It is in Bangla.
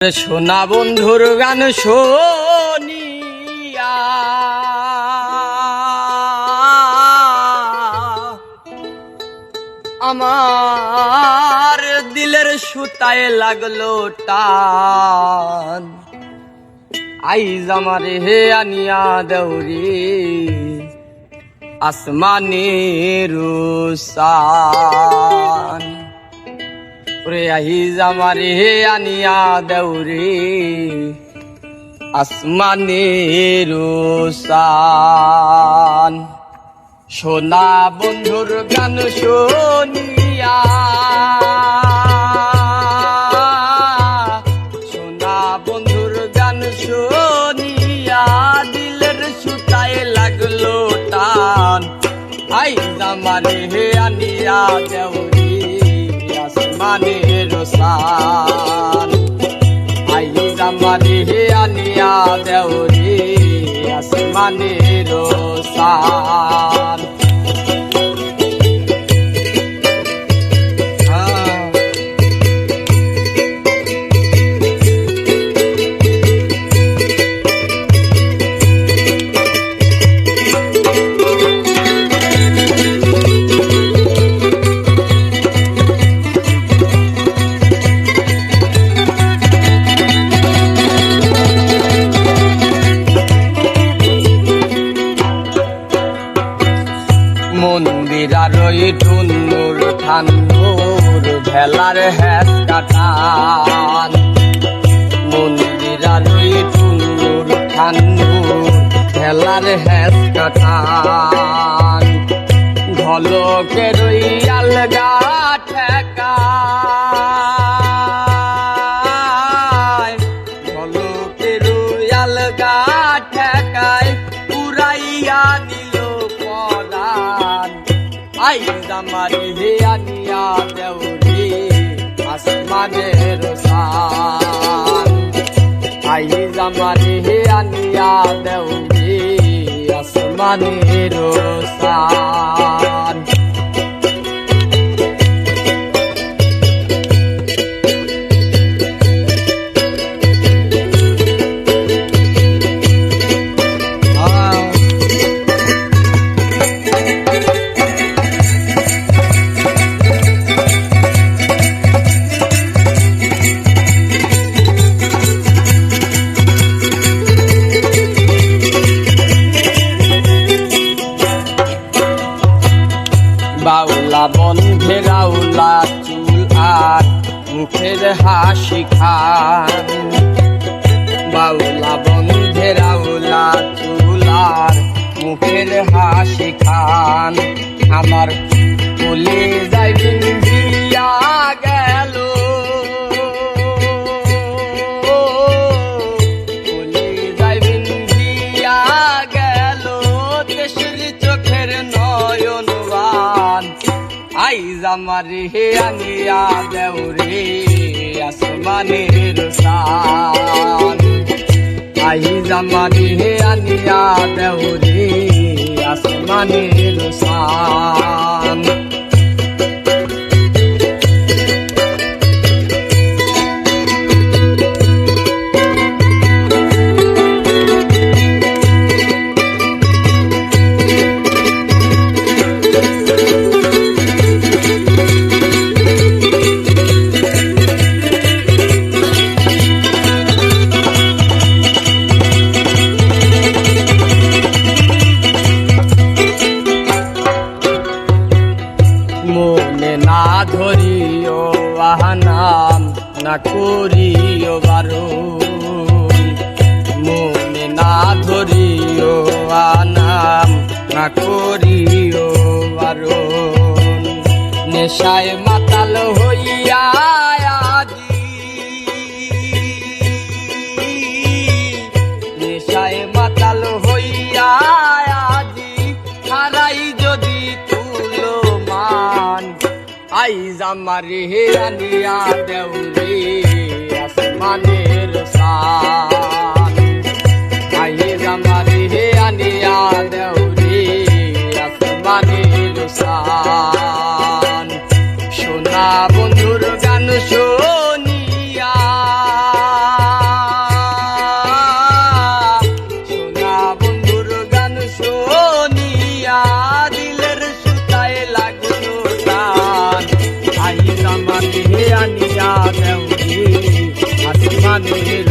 সোনা বন্ধুর গান শুনিয়া আমার দিলের সুতায় লাগলো টান। আইজ আমার হে আনিয়া দেউরি আসমানের সান। ওরে আইজ আমার হে আনিয়া দেউরি আসমানের সান। সোনা বন্ধুর গান শুনিয়া সোনা বন্ধুর গান শুনিয়া দিলের সুতায় লাগলো টান। আইজ আমার হে আনিয়া দেউরি আসমানের সান। আইজ আমার হে আনিয়া দেউরি আসমানের সান। মন্দির আর ওই টুন্নুর ঠান্ডুর ভেলার হ্যাস কাটান। মন্দির আর ওই টুন্নুর ঠান্ডুর ভেলার হ্যাস কাটান। ঢলকের ওই আলগা ঠেকায়, ঢলকের ওই আলগা ঠেকায় উড়াইয়া দিল পরাণ। আইজ আমার হে আনিয়া দেউরি আসমানের সান। আইজ আমার হে আনিয়া দেউরি আসমানের সান। বাউলা বন্ধের আউলা চুল আর মুখের হাসি খান। বাউলা বন্ধের আউলা চুল আর মুখের হাসি খান। আমার কোলে যাই বিন্ধিয়া গেল, কোলে যাই বিন্ধিয়া গেল দেশের চোখের নয়ন। আইজ আমার হে আনিয়া দেউরি আসমানের সান। আইজ আমার হে আনিয়া দেউরি আসমানের সান। মনে না ধরিও আহানাম না করিও বারণ। মনে না ধরিও আনাম না করিও বারণ। নেশায় মাতাল হইয়া আজি, নেশায় মাতাল হইয়া আজি হারাই যদি তুলো মান। আইজ আমার হে আনিয়া দেউরি আসমানের সান। আইজ আমার হে আনিয়া দেউরি আসমানের সান। সোনা বন্ধুর গান শুনিয়া আমারে আনিয়া দেও রে আসমানের